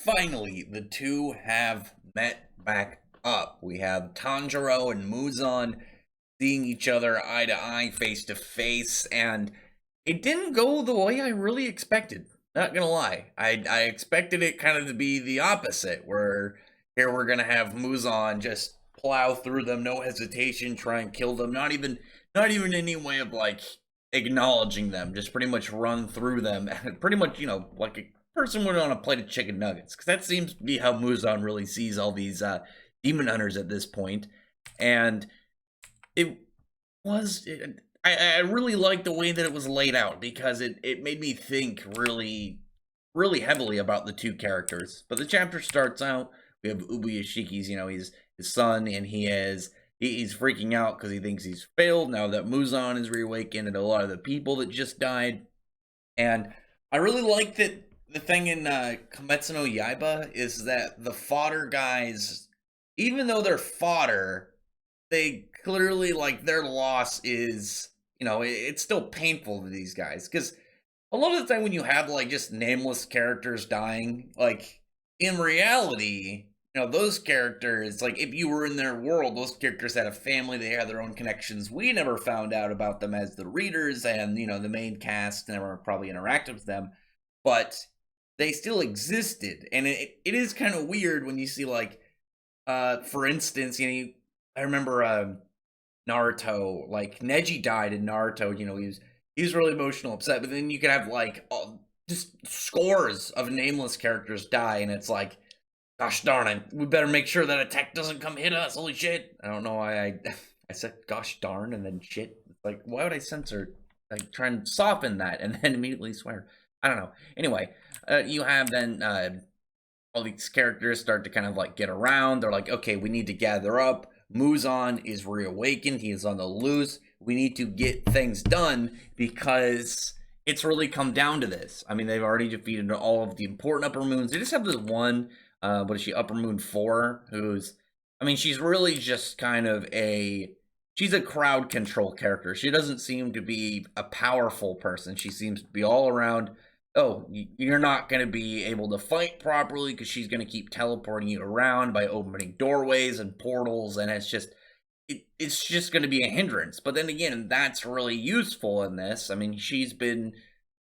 finally, the two have met back up. We have Tanjiro and Muzan seeing each other eye to eye, face to face, and it didn't go the way I really expected. Not gonna lie, I expected it kind of to be the opposite, where here we're gonna have Muzan just plow through them, no hesitation, try and kill them. Not even any way of like acknowledging them, just pretty much run through them, and pretty much like a person would on a plate of chicken nuggets, because that seems to be how Muzan really sees all these demon hunters at this point. And it I really liked the way that it was laid out, because it made me think really heavily about the two characters. But the chapter starts out, we have Ubuyashiki's, he's his son, and he's freaking out because he thinks he's failed now that Muzan is reawakened and a lot of the people that just died. And I really like that the thing in Kimetsu no Yaiba is that the fodder guys, even though they're fodder, they clearly, like, their loss is, it's still painful to these guys. Because a lot of the time when you have, like, just nameless characters dying, like, in reality, those characters, like, if you were in their world, those characters had a family, they had their own connections. We never found out about them as the readers, and, the main cast never probably interacted with them. But they still existed. And it is kind of weird when you see, like, for instance, I remember Naruto, like, Neji died in Naruto, he was really emotional, upset, but then you could have, like, just scores of nameless characters die, and it's like, gosh darn it, we better make sure that attack doesn't come hit us, holy shit. I don't know why I said gosh darn and then shit. Like, why would I censor, like, try and soften that and then immediately swear? I don't know. Anyway, you have then, all these characters start to kind of, like, get around. They're like, okay, we need to gather up. Muzan is reawakened. He is on the loose. We need to get things done because it's really come down to this. I mean, they've already defeated all of the important upper moons. They just have this one, what is she, Upper Moon 4, who's, I mean, she's really just kind of she's a crowd control character. She doesn't seem to be a powerful person. She seems to be all around, oh, you're not going to be able to fight properly because she's going to keep teleporting you around by opening doorways and portals, and it's just going to be a hindrance. But then again, that's really useful in this. I mean, she's been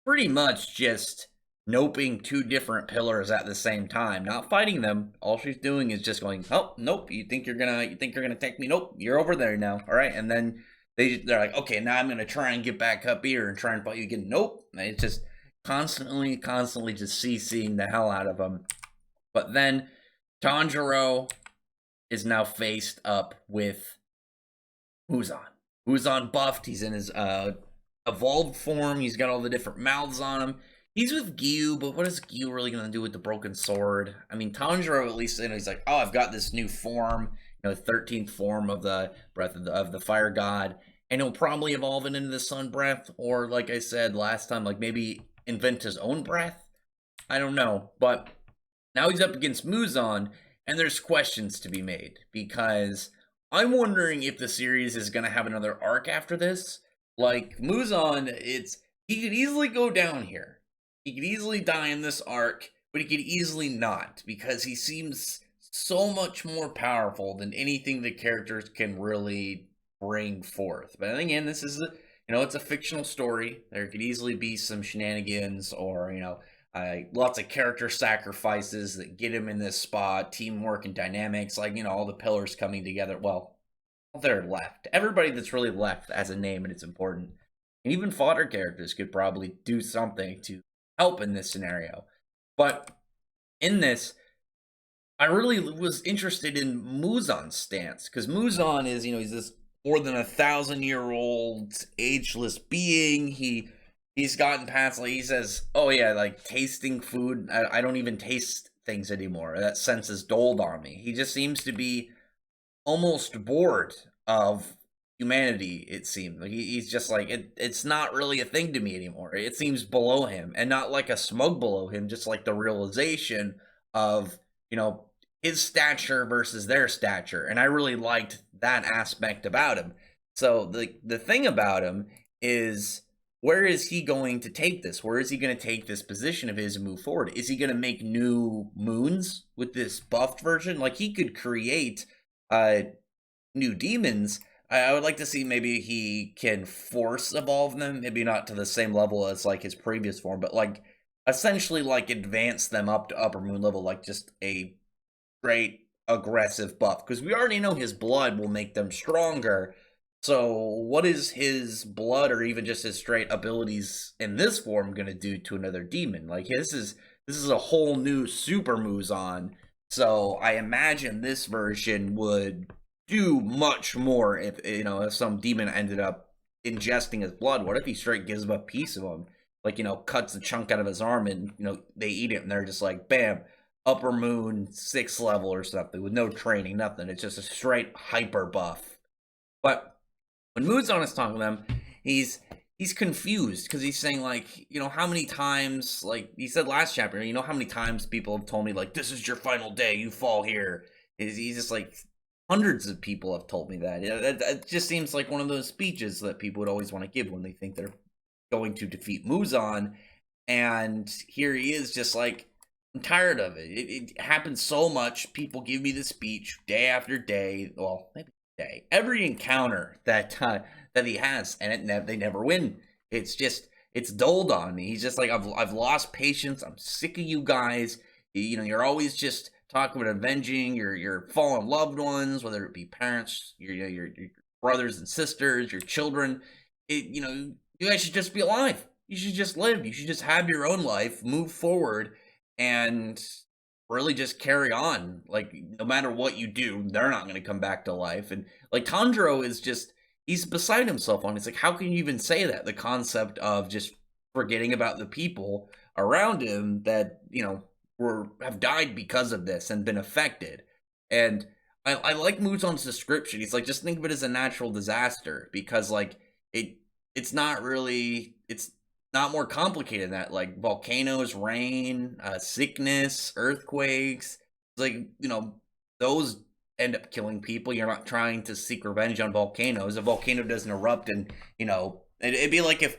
pretty much just noping two different pillars at the same time, not fighting them. All she's doing is just going, oh, nope, you think you're gonna take me? Nope, you're over there now. All right, and then they're like, okay, now I'm gonna try and get back up here and try and fight you again. Nope, it's just constantly just CCing the hell out of them. But then Tanjiro is now faced up with Muzan. Muzan buffed. He's in his evolved form. He's got all the different mouths on him. He's with Gyu, but what is Gyu really going to do with the broken sword? I mean, Tanjiro, at least, he's like, oh, I've got this new form, 13th form of the breath of the fire god, and he'll probably evolve it into the sun breath, or like I said last time, like maybe invent his own breath. I don't know, but now he's up against Muzan, and there's questions to be made, because I'm wondering if the series is going to have another arc after this. Like, Muzan, he could easily go down here. He could easily die in this arc, but he could easily not, because he seems so much more powerful than anything the characters can really bring forth. But then again, this is it's a fictional story. There could easily be some shenanigans, or lots of character sacrifices that get him in this spot, teamwork and dynamics, like all the pillars coming together. Well, they're left. Everybody that's really left has a name, and it's important. And even fodder characters could probably do something to help in this scenario. But in this, I really was interested in Muzan's stance, because Muzan is, he's this more than 1,000-year-old ageless being. He's gotten past, like, he says, oh yeah, like, tasting food, I don't even taste things anymore. That sense is dulled on me. He just seems to be almost bored of humanity, it seems. Like, he's just like, it's not really a thing to me anymore. It seems below him, and not like a smug below him, just like the realization of, his stature versus their stature. And I really liked that aspect about him. So the thing about him is, where is he going to take this? Where is he going to take this position of his and move forward? Is he going to make new moons with this buffed version? Like, he could create new demons. I would like to see maybe he can force evolve them, maybe not to the same level as like his previous form, but like essentially like advance them up to upper moon level, like just a great aggressive buff. Because we already know his blood will make them stronger. So what is his blood or even just his straight abilities in this form gonna do to another demon? Like this is a whole new super Muzan. So I imagine this version would do much more if if some demon ended up ingesting his blood. What if he straight gives him a piece of him? Like, cuts a chunk out of his arm and, they eat it and they're just like, bam, upper moon, 6th level or something with no training, nothing. It's just a straight hyper buff. But when Muzan is talking to them, he's confused because he's saying like, how many times, like he said last chapter, how many times people have told me like, this is your final day, you fall here. He's just like, hundreds of people have told me that. It just seems like one of those speeches that people would always want to give when they think they're going to defeat Muzan. And here he is just like, I'm tired of it. It happens so much. People give me the speech day after day. Well, maybe day. Every encounter that he has, and they never win. It's dulled on me. He's just like, I've lost patience. I'm sick of you guys. You're always just talking about avenging your fallen loved ones, whether it be parents, your brothers and sisters, your children. You guys should just be alive. You should just live. You should just have your own life, move forward, and really just carry on. Like, no matter what you do, they're not going to come back to life. And like Tanjiro is just, he's beside himself on. It's like, how can you even say that? The concept of just forgetting about the people around him that have died because of this and been affected. And I like Muzan's description. He's like, just think of it as a natural disaster, because like it's not more complicated than that. Like volcanoes, rain, sickness, earthquakes. It's like, those end up killing people. You're not trying to seek revenge on volcanoes. A volcano doesn't erupt and, it'd be like if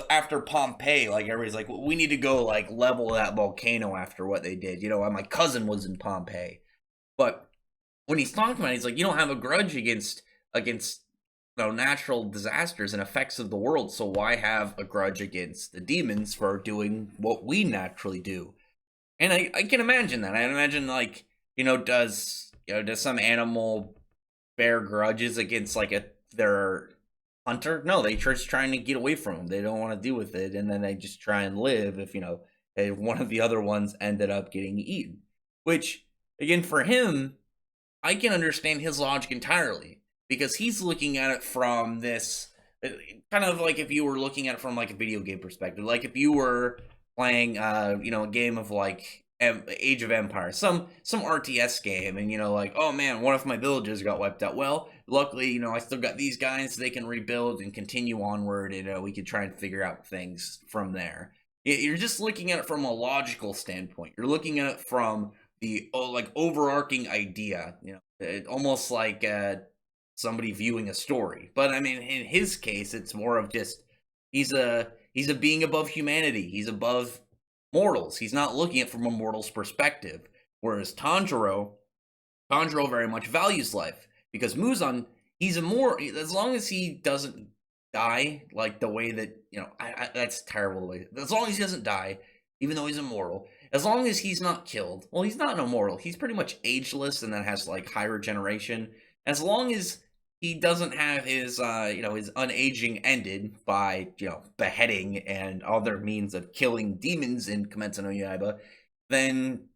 after Pompeii, like everybody's like, we need to go like level that volcano after what they did. My cousin was in Pompeii. But when he's talking about it, he's like, you don't have a grudge against natural disasters and effects of the world, so why have a grudge against the demons for doing what we naturally do? And I can imagine that. I imagine like, does some animal bear grudges against like their hunter? No, they just trying to get away from them. They don't want to deal with it, and then they just try and live if one of the other ones ended up getting eaten. Which, again, for him, I can understand his logic entirely, because he's looking at it from this kind of like if you were looking at it from like a video game perspective. Like if you were playing a game of like Age of Empires, some RTS game, and like, oh man, one of my villages got wiped out. Well, luckily, I still got these guys, so they can rebuild and continue onward, and we could try and figure out things from there. You're just looking at it from a logical standpoint. You're looking at it from the like overarching idea, almost like somebody viewing a story. But I mean, in his case, it's more of just he's a being above humanity. He's above mortals. He's not looking at it from a mortal's perspective. Whereas Tanjiro very much values life, because Muzan, he's as long as he doesn't die like the way that that's terrible the way. As long as he doesn't die, even though he's immortal, as long as he's not killed, well, he's not an immortal. He's pretty much ageless, and then has like high regeneration. As long as he doesn't have his his unaging ended by beheading and other means of killing demons in Kimetsu no Yaiba, then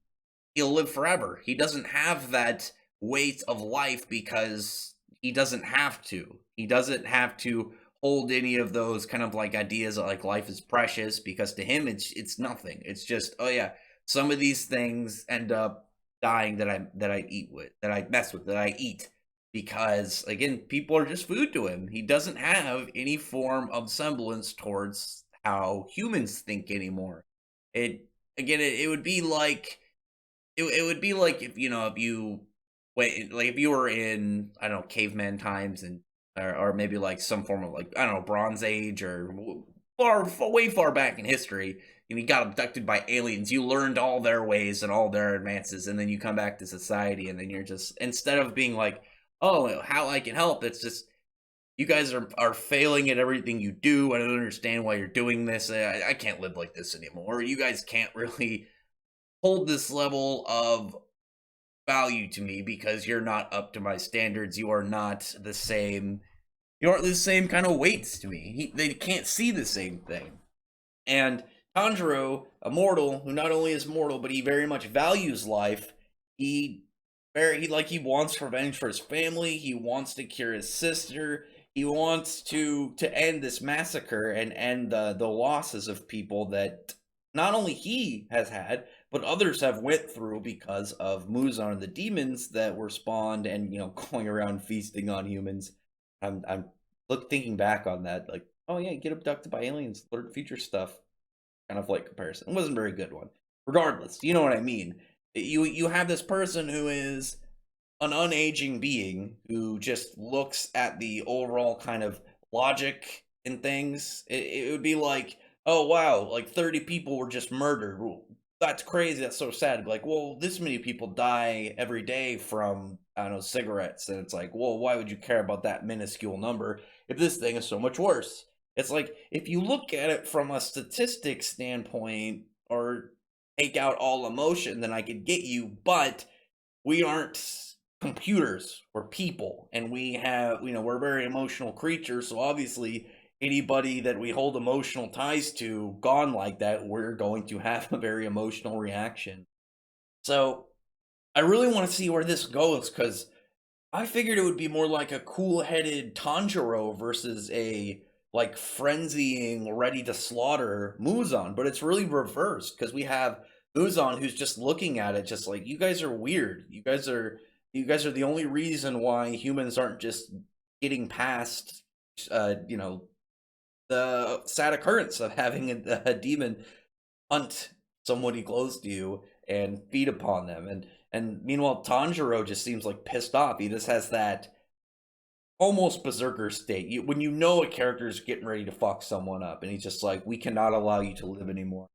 he'll live forever. He doesn't have that weight of life because he doesn't have to. He doesn't have to hold any of those kind of like ideas that like life is precious, because to him it's nothing. It's just, oh yeah, some of these things end up dying that I eat with, that I mess with, that I eat. Because again, people are just food to him. He doesn't have any form of semblance towards how humans think anymore. It would be like it would be like if if you wait, like if you were in, I don't know, caveman times, and or maybe like some form of like, I don't know, Bronze Age or way far back in history, and you got abducted by aliens. You learned all their ways and all their advances, and then you come back to society, and then you're just, instead of being like, oh, how I can help, it's just, you guys are failing at everything you do. I don't understand why you're doing this. I can't live like this anymore. You guys can't really hold this level of value to me because you're not up to my standards. You are not the same. You aren't the same kind of weights to me. They can't see the same thing. And Tanjiro, a mortal who not only is mortal, but he very much values life. He wants revenge for his family. He wants to cure his sister. He wants to end this massacre and end the losses of people that not only he has had, but others have went through because of Muzan and the demons that were spawned and, you know, going around feasting on humans. I'm thinking back on that, like, oh yeah, get abducted by aliens, learn future stuff, kind of like comparison. It wasn't a very good one. Regardless, you know what I mean. You have this person who is an unaging being who just looks at the overall kind of logic in things. It would be like, oh wow, like 30 people were just murdered. Well, that's crazy. That's so sad. Like, well, this many people die every day from, I don't know, cigarettes, and it's like, well, why would you care about that minuscule number if this thing is so much worse? It's like, if you look at it from a statistics standpoint or take out all emotion, then I could get you, but we aren't computers. We're people, and we have, you know, we're very emotional creatures, so obviously anybody that we hold emotional ties to gone like that, we're going to have a very emotional reaction. So I really want to see where this goes, because I figured it would be more like a cool-headed Tanjiro versus a like frenzying, ready to slaughter Muzan, but it's really reversed because we have Muzan who's just looking at it, just like, you guys are weird. You guys are the only reason why humans aren't just getting past, you know, the sad occurrence of having a demon hunt somebody close to you and feed upon them. And meanwhile, Tanjiro just seems like pissed off. He just has that almost berserker state. When you know a character is getting ready to fuck someone up, and he's just like, we cannot allow you to live anymore.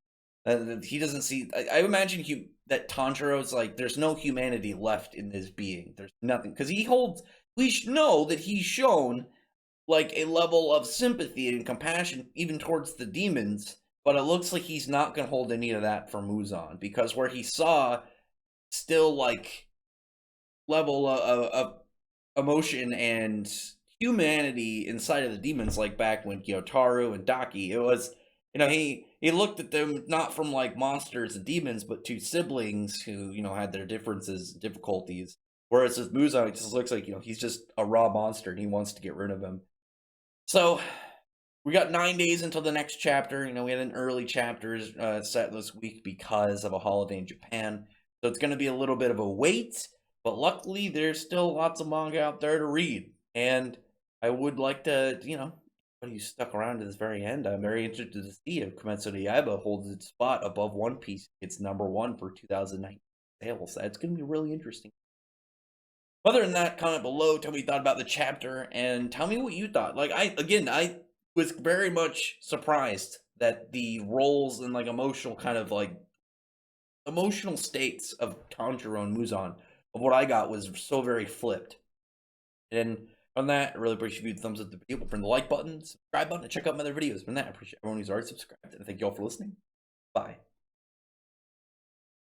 And he doesn't see. I imagine that Tanjiro's like, there's no humanity left in this being. There's nothing, because he holds. We know that he's shown like a level of sympathy and compassion even towards the demons, but it looks like he's not going to hold any of that for Muzan, because where he saw still like level of emotion and humanity inside of the demons, like back when Gyotaro and Daki, it was, you know, he looked at them not from like monsters and demons, but two siblings who, you know, had their differences, difficulties. Whereas with Muzan, it just looks like, you know, he's just a raw monster and he wants to get rid of him. So we got 9 days until the next chapter. You know, we had an early chapter set this week because of a holiday in Japan. So it's going to be a little bit of a wait, but luckily there's still lots of manga out there to read. And I would like to, you know, anybody who stuck around to this very end, I'm very interested to see if Kimetsu no Yaiba holds its spot above One Piece. It's #1 for 2019 sales. That's going to be really interesting. Other than that, comment below, tell me what you thought about the chapter, and tell me what you thought. Like, I was very much surprised that the roles and like emotional kind of like emotional states of Tanjiro and Muzan of what I got was so very flipped. And on that, I really appreciate you thumbs up the video, from the like button, subscribe button, and check out my other videos. From that, I appreciate everyone who's already subscribed, and thank you all for listening. Bye.